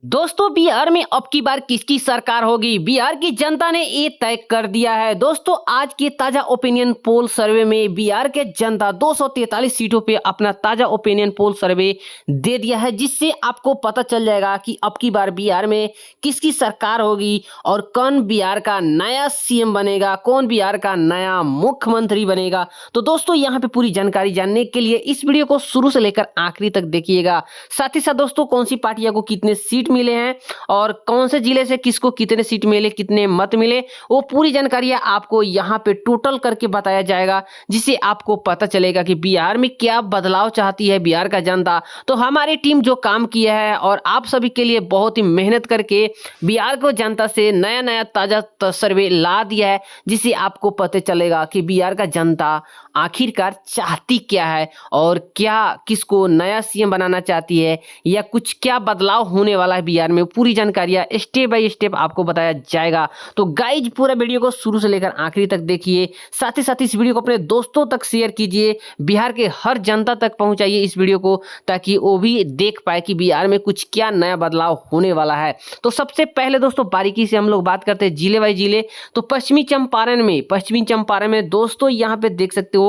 दोस्तों बिहार में अब की बार किसकी सरकार होगी? बिहार की जनता ने ये तय कर दिया है। दोस्तों आज के ताजा ओपिनियन पोल सर्वे में बिहार के जनता 243 सीटों पे अपना ताजा ओपिनियन पोल सर्वे दे दिया है, जिससे आपको पता चल जाएगा कि अब की बार बिहार में किसकी सरकार होगी और कौन बिहार का नया सीएम बनेगा, कौन बिहार का नया मुख्यमंत्री बनेगा। तो दोस्तों यहाँ पे पूरी जानकारी जानने के लिए इस वीडियो को शुरू से लेकर आखिरी तक देखिएगा। साथ ही साथ दोस्तों कौन सी पार्टियां को कितने सीट मिले हैं और कौन से जिले से किसको कितने सीट मिले, कितने मत मिले, वो पूरी जानकारी आपको यहाँ पे टोटल करके बताया जाएगा, जिससे आपको पता चलेगा कि बिहार में क्या बदलाव चाहती है बिहार का जनता। तो हमारी टीम जो काम किया है और आप सभी के लिए बहुत ही मेहनत करके बिहार को जनता से नया नया ताजा सर्वे ला दिया है, जिससे आपको पता चलेगा कि बिहार का जनता आखिरकार चाहती क्या है और क्या किसको नया सीएम बनाना चाहती है या कुछ क्या बदलाव होने वाला है बिहार में। पूरी जानकारियां स्टेप बाय स्टेप आपको बताया जाएगा। तो गाइज पूरा वीडियो को शुरू से लेकर आखिरी तक देखिए। साथ ही साथ इस वीडियो को अपने दोस्तों तक शेयर कीजिए, बिहार के हर जनता तक पहुंचाइए इस वीडियो को, ताकि वो भी देख पाए कि बिहार में कुछ क्या नया बदलाव होने वाला है। तो सबसे पहले दोस्तों बारीकी से हम लोग बात करते हैं जिले बाई जिले। तो पश्चिमी चंपारण में दोस्तों यहाँ पे देख सकते हो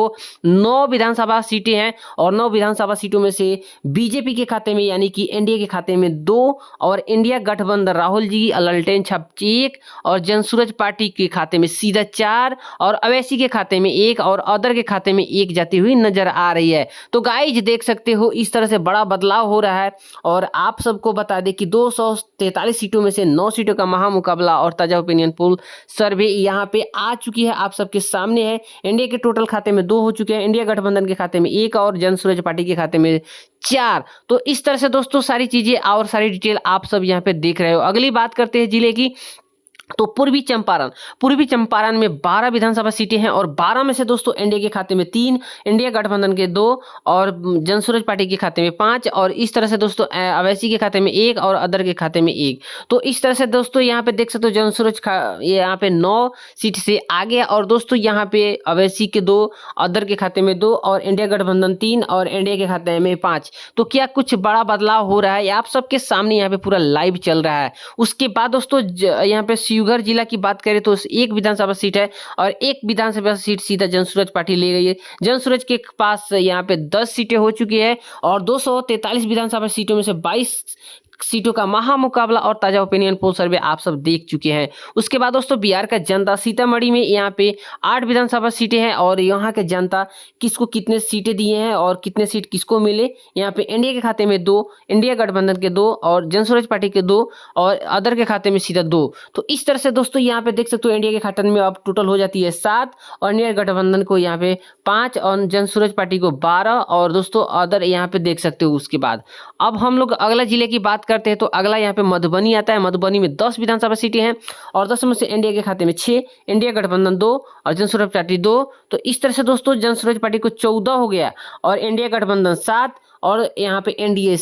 9 विधानसभा सीटें हैं और 9 विधानसभा सीटों में से बीजेपी के खाते में यानी कि एनडीए के खाते में 2 और इंडिया गठबंधन राहुल जी ललटेन छाप 1 और जनसूरज पार्टी के खाते में सीधा 4 और अवैसी के खाते में 1 और अदर के खाते में 1 जाती हुई नजर आ रही है। तो गाइज देख सकते हो इस तरह से बड़ा बदलाव हो रहा है। और आप सबको बता दें कि 243 सीटों में से 9 सीटों का महामुकाबला और ताजा ओपिनियन पोल सर्वे यहाँ पे आ चुकी है, आप सबके सामने है। इंडिया के टोटल खाते में 2 हो चुके हैं, इंडिया गठबंधन के खाते में 1 और जनसूरज पार्टी के खाते में 4। तो इस तरह से दोस्तों सारी चीजें और सारी डिटेल आप सब यहाँ पे देख रहे हो। अगली बात करते हैं जिले की। तो पूर्वी चंपारण में 12 विधानसभा सीटें हैं और 12 में से दोस्तों एनडीए के खाते में 3, इंडिया गठबंधन के 2 और जनसूरज पार्टी के खाते में 5 और इस तरह से दोस्तों अवैसी के खाते में 1 और अदर के खाते में 1। तो इस तरह से दोस्तों यहाँ पे देख सकते हो जनसूरज यहाँ पे 9 सीट से आगे और दोस्तों यहाँ पे अवैसी के 2, अदर के खाते में 2 और इंडिया गठबंधन 3 और एनडीए के खाते में 5। तो क्या कुछ बड़ा बदलाव हो रहा है आप सबके सामने यहाँ पे पूरा लाइव चल रहा है। उसके बाद दोस्तों यहाँ पे शिवहर जिला की बात करें तो 1 विधानसभा सीट है और 1 विधानसभा सीट सीधा जनसूरज पार्टी ले गई है। जनसूरज के पास यहाँ पे 10 सीटें हो चुकी है और 243 विधानसभा सीटों में से 22 सीटों का महामुकाबला और ताजा ओपिनियन पोल सर्वे आप सब देख चुके हैं। उसके बाद दोस्तों बिहार का जनता सीतामढ़ी में यहाँ पे 8 विधानसभा सीटें हैं और यहाँ के जनता किसको कितने सीटें दिए हैं और कितने सीट किसको मिले। यहाँ पे एनडीए के खाते में 2, इंडिया गठबंधन के 2 और जनसूरज पार्टी के 2 और अदर के खाते में सीधा 2। तो इस तरह से दोस्तों यहाँ पे देख सकते हो एनडीए के खाते में अब टोटल हो जाती है 7 और इंडिया गठबंधन को यहाँ पे 5 और जनसूरज पार्टी को 12 और दोस्तों अदर यहाँ पे देख सकते हो। उसके बाद अब हम लोग अगला जिले की बात करते हैं। तो अगला यहाँ पे मधुबनी आता है। मधुबनी में 10 विधानसभा सीटें हैं और 10 में से एनडीए के खाते में 6, इंडिया गठबंधन 2 और जनसूरज पार्टी 2। तो इस तरह से दोस्तों जनसूरज पार्टी को 14 हो गया और इंडिया गठबंधन 7 और यहाँ पे एनडीए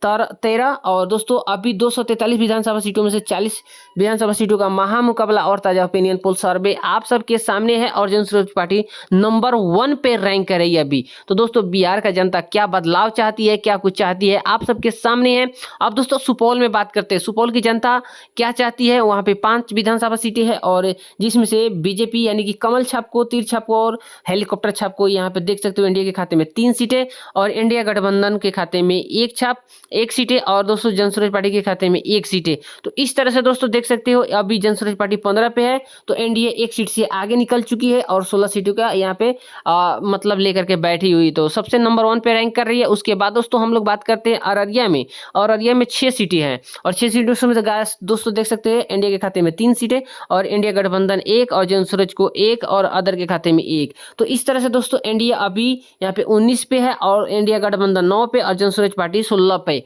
13 और दोस्तों अभी 243 विधानसभा सीटों में से 40 विधानसभा सीटों का महामुकाबला और ताजा ओपिनियन पोल सर्वे आप सबके सामने है और जनसूरज पार्टी नंबर 1 पे रैंक कर रही है अभी। तो दोस्तों बिहार का जनता क्या बदलाव चाहती है, क्या कुछ चाहती है आप सबके सामने है। अब दोस्तों सुपौल में बात करते हैं। सुपौल की जनता क्या चाहती है, वहाँ पे 5 विधानसभा सीटें हैं और जिसमें से बीजेपी यानी कि कमल छाप को, तीर छाप को और हेलीकॉप्टर छाप को यहाँ पे देख सकते हो इंडिया के खाते में 3 सीटें और इंडिया गठबंधन के खाते में 1 छाप 1 सीटें और दोस्तों जनसूरज पार्टी के खाते में 1 सीटें। तो इस तरह से दोस्तों देख सकते हो अभी जनसूरज पार्टी 15 पे है तो एनडीए 1 सीट से आगे निकल चुकी है और 16 सीटों का यहाँ पे मतलब लेकर के बैठी हुई, तो सबसे नंबर 1 पे रैंक कर रही है। उसके बाद दोस्तों हम लोग बात करते हैं अररिया में और अररिया में 6 सीटें हैं और 6 सीटों में दोस्तों देख सकते हैं एनडीए के खाते में 3 सीटें और इंडिया गठबंधन 1 और जनसूरज को 1 और अदर के खाते में 1। तो इस तरह से दोस्तों एनडीए अभी यहाँ पे 19 पे है और इंडिया गठबंधन 9 पे और जनसूरज पार्टी 16 पे।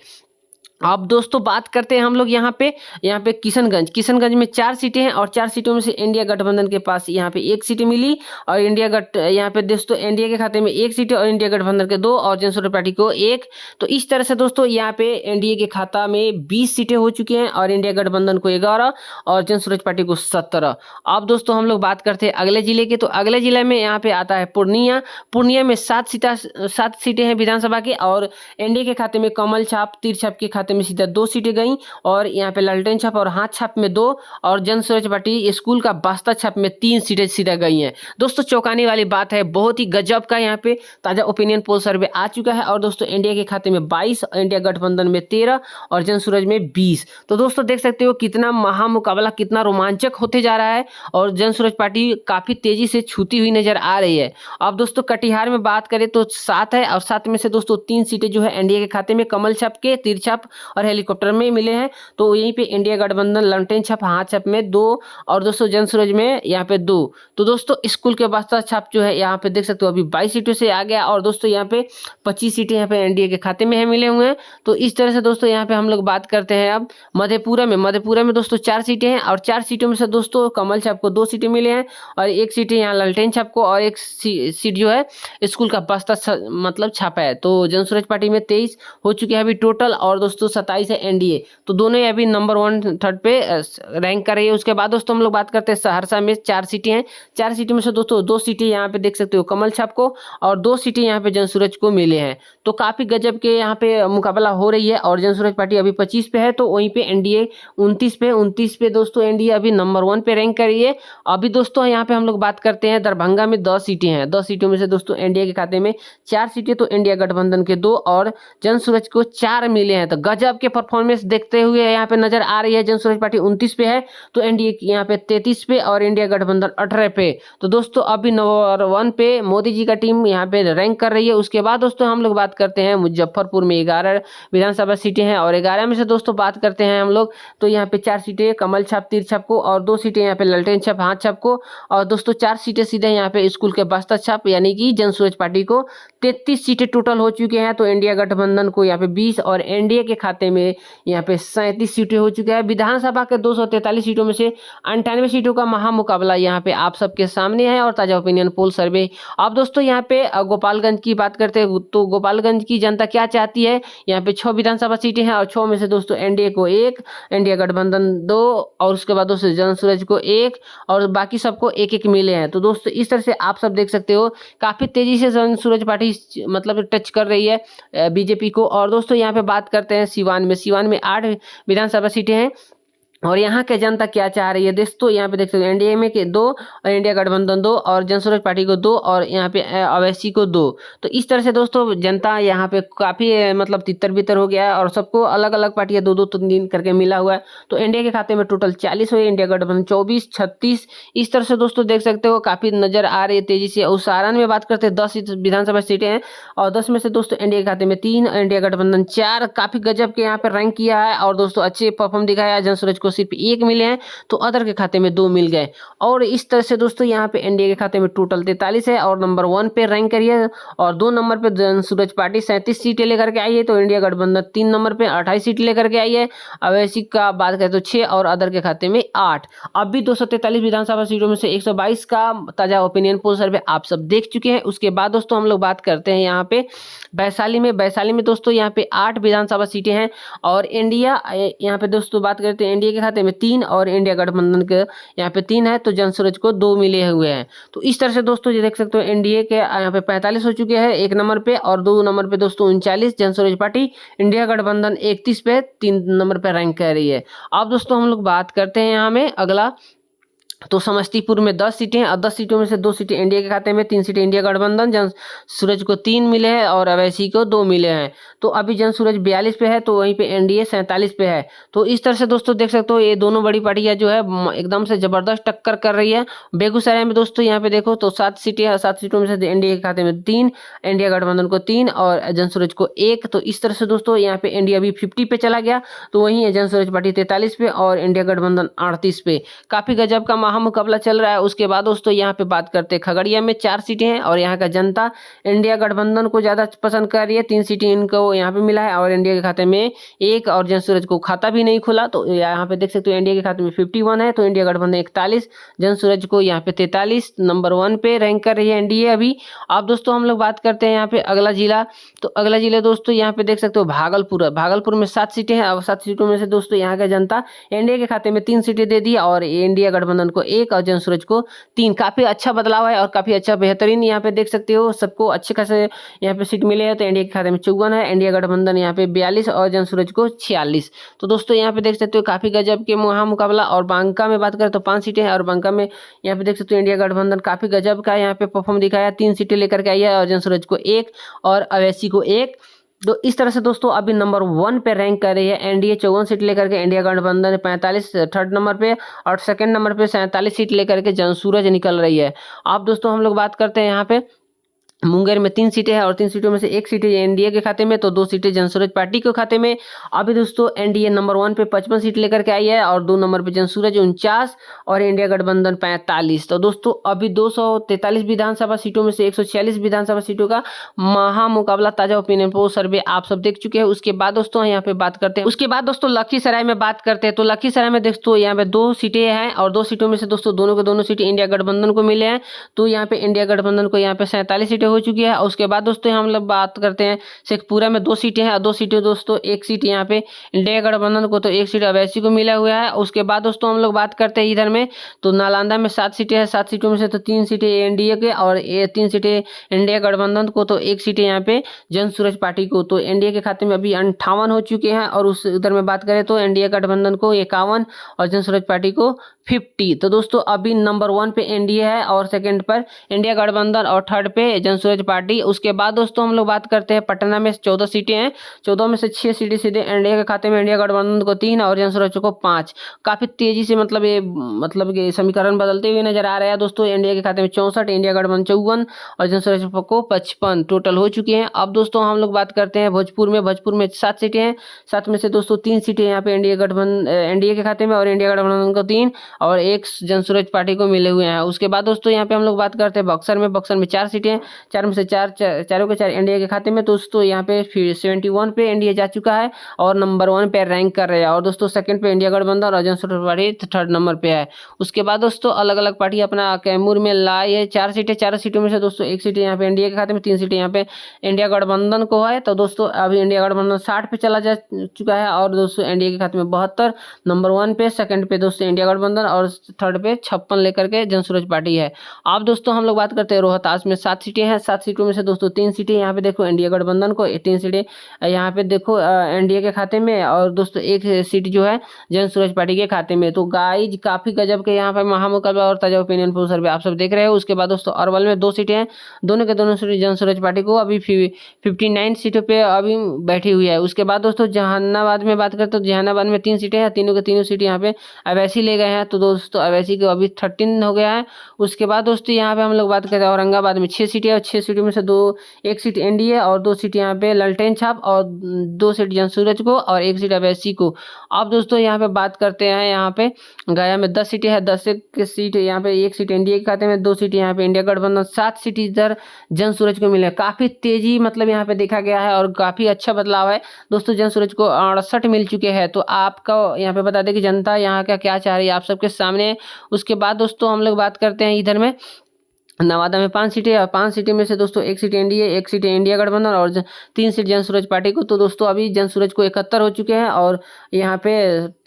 अब दोस्तों बात करते हैं हम लोग यहाँ पे किशनगंज में 4 सीटें हैं और 4 सीटों में से इंडिया गठबंधन के पास यहाँ पे 1 सीट मिली और यहाँ पे दोस्तों एनडीए के खाते में 1 सीट और इंडिया गठबंधन के 2 और जनसूरज पार्टी को 1। तो इस तरह से दोस्तों यहाँ पे एनडीए के खाता में 20 सीटें हो चुकी हैं और इंडिया गठबंधन को 11 और जनसूरज पार्टी को 17। अब दोस्तों हम लोग बात करते हैं अगले जिले के। तो अगले जिले में यहाँ पे आता है पूर्णिया में 7 सीटें हैं विधानसभा के और एनडीए के खाते में कमल छाप, तीर छाप के खाते खाते में सीधा 2 सीटें गई और यहाँ पे लालटेन छाप और हाथ छाप में 2 और जन स्वराज पार्टी स्कूल का बस्ता छाप में 3 सीटें सीधा गई हैं। दोस्तों चौंकाने वाली बात है, बहुत ही गजब का यहाँ पे ताजा ओपिनियन पोल सर्वे आ चुका है। और दोस्तों एनडीए के खाते में 22, इंडिया गठबंधन में 13 और जन सूरज में 20। तो दोस्तों देख सकते हो कितना महामुकाबला, कितना रोमांचक होते जा रहा है और जन सूरज पार्टी काफी तेजी से छूती हुई नजर आ रही है। अब दोस्तों कटिहार में बात करें तो 7 है और 7 में से दोस्तों 3 सीटें जो है एनडीए के खाते में कमल छाप के, तीर छाप और हेलीकॉप्टर में मिले हैं। तो यहीं पे इंडिया गठबंधन लालटेन छाप हाथ छाप में 2 और दोस्तों जन सूरज में यहाँ पे 2। तो दोस्तों स्कूल के बस्ता छाप जो है यहाँ पे देख सकते हो अभी 22 सीटों से आ गया और दोस्तों यहाँ पे 25 सीटें यहाँ पे एनडीए के खाते में है मिले हुए हैं। तो इस तरह से दोस्तों यहाँ पे हम लोग बात करते हैं अब मधेपुरा में दोस्तों 4 सीटें हैं और 4 सीटों में से दोस्तों कमल छाप को 2 सीटें मिले हैं और 1 सीट यहाँ लालटेन छाप को और 1 सीट जो है स्कूल का बस्ता मतलब छापा है। तो जन सूरज पार्टी में 23 हो चुके हैं अभी टोटल और दोस्तों 27 है एनडीए। तो दोनों ही अभी नंबर 1 3rd पे रैंक कर रही है। उसके बाद दोस्तों हम लोग बात करते हैं सहरसा में 4 सीटें हैं। 4 सीटों में से दोस्तों 2 सीटें यहाँ पे देख सकते हो कमल छाप को और 2 सीटें यहाँ पे जन सूरज को मिले हैं। तो काफी गजब के यहाँ पे मुकाबला हो रही है और जन सूरज पार्टी अभी 25 पे है, तो वहीं पे एनडीए 29 पे दोस्तों एनडीए अभी नंबर 1 पे रैंक कर रही है। अभी दोस्तों यहाँ पे हम लोग बात करते हैं दरभंगा में 10 सीटें हैं। 10 सीटों में से दोस्तों एनडीए के खाते में 4 सीटें तो इंडिया गठबंधन के 2 और जन सूरज को 4 मिले हैं। तो गजब के परफॉर्मेंस देखते हुए यहाँ पे नजर आ रही है। जन सूरज पार्टी 29 पे है तो एनडीए यहाँ पे 33 पे और इंडिया गठबंधन 18 पे। तो दोस्तों अभी नंबर 1 पे मोदी जी का टीम यहाँ पे रैंक कर रही है। उसके बाद दोस्तों हम लोग बात करते हैं मुजफ्फरपुर में 11 विधानसभा सीटें हैं और 11 में से दोस्तों बात करते हैं हम लोग तो यहाँ पे 4 सीटें कमल छाप तीर छाप को और 2 सीटें यहाँ पे लालटेन छाप हाथ छाप को और दोस्तों 4 सीटें सीधे यहाँ पे स्कूल के बस्ता छाप यानी कि जन सूरज पार्टी को 33 सीटें टोटल हो चुके हैं। तो इंडिया गठबंधन को यहाँ पे 20 और एनडीए के खाते में यहाँ पे 37 सीटें हो चुके हैं। विधानसभा के 243 सीटों में से 98 सीटों का महामुकाबला यहाँ पे आप सबके सामने है और ताजा ओपिनियन पोल सर्वे। अब दोस्तों यहाँ पे गोपालगंज की बात करते हैं तो गोपालगंज की जनता क्या चाहती है। यहाँ पे 6 विधानसभा सीटें हैं और 6 में से दोस्तों एनडीए को 1, इंडिया गठबंधन 2 और उसके बाद दोस्तों जन सूरज को 1 और बाकी सबको 1-1 मिले हैं। तो दोस्तों इस तरह से आप सब देख सकते हो काफी तेजी से जन सूरज पार्टी मतलब टच कर रही है बीजेपी को। और दोस्तों यहाँ पे बात करते हैं सिवान में 8 विधानसभा सीटें हैं और यहाँ के जनता क्या चाह रही है दोस्तों। यहाँ पे देख सकते हो एनडीए में के 2 और इंडिया गठबंधन 2 और जन सूरज पार्टी को 2 और यहाँ पे अवैसी को 2। तो इस तरह से दोस्तों जनता यहाँ पे काफी मतलब तितर बितर हो गया है और सबको अलग अलग पार्टियां 2-2 3 करके मिला हुआ है। तो इंडिया के खाते में टोटल 40 हुए, इंडिया गठबंधन 24, 36 इस तरह से दोस्तों देख सकते हो काफी नजर आ रही है तेजी से। और सारण में बात करते हैं 10 विधानसभा सीटें हैं और 10 में से दोस्तों इंडिया के खाते में 3, इंडिया गठबंधन 4। काफी गजब के यहाँ पे रैंक किया है और दोस्तों अच्छे परफॉर्म दिखाया है। जन सूरज को सिर्फ 1 मिले हैं तो अदर के खाते में 2 मिल गए। और इस तरह से दोस्तों यहाँ पे एनडीए के खाते में टोटल 43 है और नंबर 1 पे रैंक करी है और 2 नंबर पे जन सूरज पार्टी 37 सीटें लेकर के आई है। तो इंडिया गठबंधन 3 नंबर पे 28 सीट लेकर के आई है। अवैसी का बात करें तो 6 और अदर के खाते में 8। अब भी 243 विधानसभा सीटों में से 122 का ताजा ओपिनियन पोल सर्वे आप सब देख चुके हैं। उसके बाद दोस्तों हम लोग बात करते हैं यहाँ पे वैशाली में दोस्तों यहाँ पे 8 विधानसभा सीटें हैं और इंडिया यहाँ पे दोस्तों बात करते हैं इंडिया के खाते में 3 और इंडिया गठबंधन के यहाँ पे 3 है तो जन सूरज को 2 मिले हुए हैं। तो इस तरह से दोस्तों ये देख सकते हो एनडीए के यहाँ पे 45 हो चुके हैं 1 नंबर पे और 2 नंबर पे दोस्तों 39, जन सूरज पार्टी इंडिया गठबंधन 31 पे 3 नंबर पे रैंक कर रही है। अब दोस्तों हम लोग बात करते हैं यहाँ में अगला तो समस्तीपुर में 10 सीटें और 10 सीटों में से 2 सीटें इंडिया के खाते में, 3 सीटें इंडिया गठबंधन, जन सूरज को 3 मिले हैं और अवैसी को 2 मिले हैं। तो अभी जन सूरज 42 पे है तो वहीं पे एनडीए 47 पे है। तो इस तरह से दोस्तों देख सकते हो ये दोनों बड़ी पार्टियां जो है एकदम से जबरदस्त टक्कर कर रही है। बेगूसराय में दोस्तों यहाँ पे देखो तो 7 सीटें है, 7 सीटों में से एनडीए के खाते में 3, इंडिया गठबंधन को 3 और जन सूरज को 1। तो इस तरह से दोस्तों यहाँ पे इंडिया अभी 50 पे चला गया तो वहीं है जन सूरज पार्टी 43 पे और इंडिया गठबंधन 38 पे। काफी गजब का महामुकाबला चल रहा है। उसके बाद दोस्तों यहाँ पे बात करते हैं खगड़िया में 4 सीटें हैं और यहाँ का जनता इंडिया गठबंधन को ज्यादा पसंद कर रही है। 3 सीटें इनको यहाँ पे मिला है और इंडिया के खाते में 1 और जन सूरज को खाता भी नहीं खुला। तो यहाँ पे देख सकते हो इंडिया के खाते में 51 है तो इंडिया गठबंधन 41, जन सूरज को यहाँ पे 43 नंबर 1 पे रैंक कर रही है एनडीए अभी। अब दोस्तों हम लोग बात करते हैं यहाँ पे अगला जिला तो अगला जिला दोस्तों यहाँ पे देख सकते हो भागलपुर में 7 सीटें हैं और 7 सीटों में से दोस्तों यहाँ का जनता एनडीए के खाते में 3 सीटें दे दी और इंडिया गठबंधन को 1 और जन सूरज को 3। काफ़ी अच्छा बदलाव है और काफ़ी अच्छा बेहतरीन यहाँ पे देख सकते हो, सबको अच्छे खासे यहाँ पे सीट मिले हैं। तो एनडीए के खाते में 54 है, इंडिया गठबंधन यहाँ पे 42 और जन सूरज को 46। तो दोस्तों यहाँ पे देख सकते हो काफ़ी गजब के महामुकाबला। और बांका में बात करें तो 5 सीटें हैं और बांका में यहाँ पे देख सकते हो इंडिया गठबंधन काफ़ी गजब का यहाँ पे परफॉर्म दिखाया, 3 सीटें लेकर के आई है और जन सूरज को 1 और अवैसी को 1। तो इस तरह से दोस्तों अभी नंबर 1 पे रैंक कर रही है एनडीए 54 सीट लेकर के, इंडिया गठबंधन 45 थर्ड नंबर पे और सेकंड नंबर पे 47 सीट लेकर के जन सूरज निकल रही है। अब दोस्तों हम लोग बात करते हैं यहाँ पे मुंगेर में 3 सीटें हैं और 3 सीटों में से 1 सीट एनडीए के खाते में, तो 2 सीटें जन सूरज पार्टी के खाते में। अभी दोस्तों एनडीए नंबर 1 पे 55 सीट लेकर के आई है और 2 नंबर पे जन सूरज 49 और इंडिया गठबंधन 45। तो दोस्तों अभी 243 विधानसभा सीटों में से 146 विधानसभा सीटों का महामुकाबला ताजा ओपिनियन पोल सर्वे आप सब देख चुके हैं। उसके बाद दोस्तों यहाँ पे बात करते हैं, उसके बाद दोस्तों लखीसराय में बात करते हैं। तो लखीसराय में दोस्तों यहाँ पे 2 सीटें हैं और 2 सीटों में से दोस्तों दोनों के दोनों सीटें इंडिया गठबंधन को मिले हैं। तो यहाँ पे इंडिया गठबंधन को यहाँ पे 47 सीटें हो चुकी है। और उसके बाद दोस्तों हम लोग बात करते हैं शेखपुरा में 2 सीटें हैं और 2 सीटें दोस्तों 1 सीट यहाँ पे इंडिया गठबंधन को तो 1 सीट अवैसी को मिला हुआ है। उसके बाद दोस्तों हम लोग बात करते हैं इधर में, तो नालंदा में 7 सीटें हैं, 7 सीटों में से तो 3 सीटें एनडीए के और 3 सीटें इंडिया गठबंधन को, तो 1 सीटें यहाँ पे जन सूरज पार्टी को। तो एनडीए के खाते में अभी 58 हो चुके हैं और उस उधर में बात करें तो इंडिया गठबंधन को 51 और जन सूरज पार्टी को 50। तो दोस्तों अभी नंबर 1 पे एनडीए है और सेकंड पर इंडिया गठबंधन और थर्ड पे जन सूरज पार्टी। उसके बाद दोस्तों हम लोग बात करते हैं पटना में 14 सीटें हैं, 14 में से 6 सीटें सीधे एनडीए के खाते में, इंडिया गठबंधन को 3 और जन सूरज को 5। काफी तेजी से मतलब ये समीकरण बदलते हुए नजर आ रहा है दोस्तों। एनडीए के खाते में 64, इंडिया गठबंधन 54 और जन सूरज को 55 टोटल हो चुके हैं। अब दोस्तों हम लोग बात करते हैं भोजपुर में 7 सीटें हैं, 7 में से दोस्तों 3 सीटें यहाँ पे एनडीए के खाते में और इंडिया गठबंधन को 3 और 1 जन सूरज पार्टी को मिले हुए हैं। उसके बाद दोस्तों यहाँ पे हम लोग बात करते हैं बक्सर में 4 सीटें हैं, 4 में से चारों के 4 एनडीए के खाते में। दोस्तों यहाँ पे 71 पे एनडीए जा चुका है और नंबर 1 पे रैंक कर रहे हैं। और दोस्तों सेकंड पे इंडिया गठबंधन और जन सूरज पार्टी थर्ड नंबर पे है। उसके बाद दोस्तों अलग अलग पार्टी अपना कैमूर में लाई है 4 सीटें, 4 सीटों में से दोस्तों 1 सीट यहाँ पे एनडीए के खाते में, 3 सीटें यहाँ पे इंडिया गठबंधन को है। तो दोस्तों अभी इंडिया गठबंधन 60 पे चला जा चुका है और दोस्तों एनडीए के खाते में 72, नंबर 1 पे, सेकंड पे दोस्तों इंडिया गठबंधन और थर्ड पे 56 लेकर के जन सूरज पार्टी है। अब दोस्तों हम लोग बात करते हैं रोहतास में 7 सीटें हैं, 7 सीटों में से दोस्तों 3 सीटें यहाँ पे देखो इंडिया गठबंधन को, 3 सीटें यहाँ पे देखो एनडीए के खाते में और दोस्तों 1 सीट जो है जन सूरज पार्टी के खाते में। तो गाइज काफी गजब के यहाँ पे महामुकाबला और ताजा ओपिनियन पोल सर्वे आप सब देख रहे हो। उसके बाद दोस्तों अरवल में 2 सीटें हैं, दोनों के दोनों सीटें जन सूरज पार्टी को अभी 59 सीटों पे अभी बैठी हुई है। उसके बाद दोस्तों जहानाबाद में बात करते तो जहानाबाद में 3 सीटें हैं, तीनों के तीनों सीटें यहाँ पे अवैसी ले गए हैं। तो दोस्तों अवैसी को अभी 13 हो गया है। उसके बाद दोस्तों यहाँ पे हम लोग बात करते हैं औरंगाबाद में 6 सीटें और 6 सीटों में से 1 सीट एनडीए और 2 सीट यहाँ पे ललटेन छाप और 2 सीट जन सूरज को और 1 सीट अवैसी को। अब दोस्तों यहाँ पे बात करते हैं यहाँ पे गया में 10 सीटें हैं, 10 सीट यहाँ पे 1 सीट एनडीए के खाते में, 2 सीट यहाँ पे इंडिया गठबंधन, 7 सीट इधर जन सूरज को मिले। काफी तेजी मतलब यहाँ पे देखा गया है और काफी अच्छा बदलाव है दोस्तों। जन सूरज को 68 मिल चुके हैं। तो आपका यहाँ पे बता दें कि जनता यहाँ का क्या चाह रही है आप सबके सामने। उसके बाद दोस्तों हम लोग बात करते हैं इधर में नवादा में 5 सीटें और 5 सीटें में से दोस्तों 1 सीट एनडीए, 1 सीट इंडिया गठबंधन और 3 सीट जन सूरज पार्टी को। तो दोस्तों अभी जन सूरज को 71 हो चुके हैं और यहाँ पे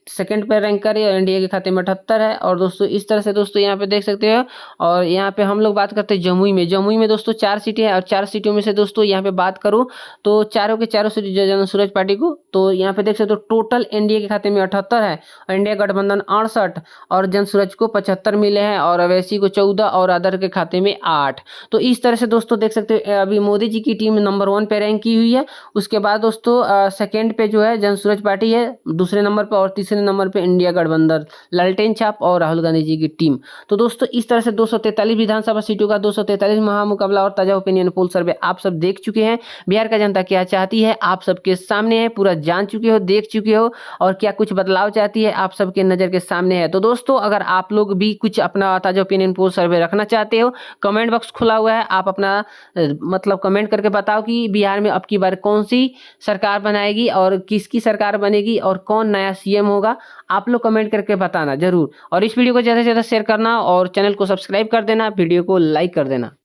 सेकंड पे रैंक कर रही है और एनडीए के खाते में 78 है। और दोस्तों इस तरह से दोस्तों यहाँ पे देख सकते हो। और यहाँ पे हम लोग बात करते हैं जमुई में दोस्तों 4 सीटें हैं और 4 सीटों में से दोस्तों यहाँ पे बात करूँ तो चारों के चारों सीट जन सूरज पार्टी को। तो यहाँ पे देख सकते हो टोटल एनडीए के खाते में 78 है और इंडिया गठबंधन 68 और जन सूरज को 75 मिले हैं और अवैसी को 14 और अदर के खाते में 8। तो इस तरह से दोस्तों देख सकते हो अभी मोदी जी की टीम नंबर 1 पे रैंक की हुई है। उसके बाद दोस्तों सेकेंड पे जो है जन सूरज पार्टी है दूसरे नंबर पर और तीसरे नंबर पे इंडिया गठबंधन, ललटेन छाप और राहुल गांधी जी की टीम। तो दोस्तों इस तरह से 243 विधानसभा सीटों का 243 महामुकाबला और ताजा ओपिनियन पोल सर्वे आप सब देख चुके हैं। बिहार का जनता क्या चाहती है आप सबके सामने है, पूरा जान चुके हो, देख चुके हो और क्या कुछ बदलाव चाहती है आप सबके नजर के सामने है। तो दोस्तों अगर आप लोग भी कुछ अपना ताजा ओपिनियन पोल सर्वे रखना चाहते हो, कमेंट बॉक्स खुला हुआ है, आप अपना मतलब कमेंट करके बताओ कि बिहार में अब की बार कौन सी सरकार बनाएगी और किसकी सरकार बनेगी और कौन नया सीएम होगा। आप लोग कमेंट करके बताना जरूर और इस वीडियो को ज़्यादा से ज़्यादा शेयर करना और चैनल को सब्सक्राइब कर देना, वीडियो को लाइक कर देना।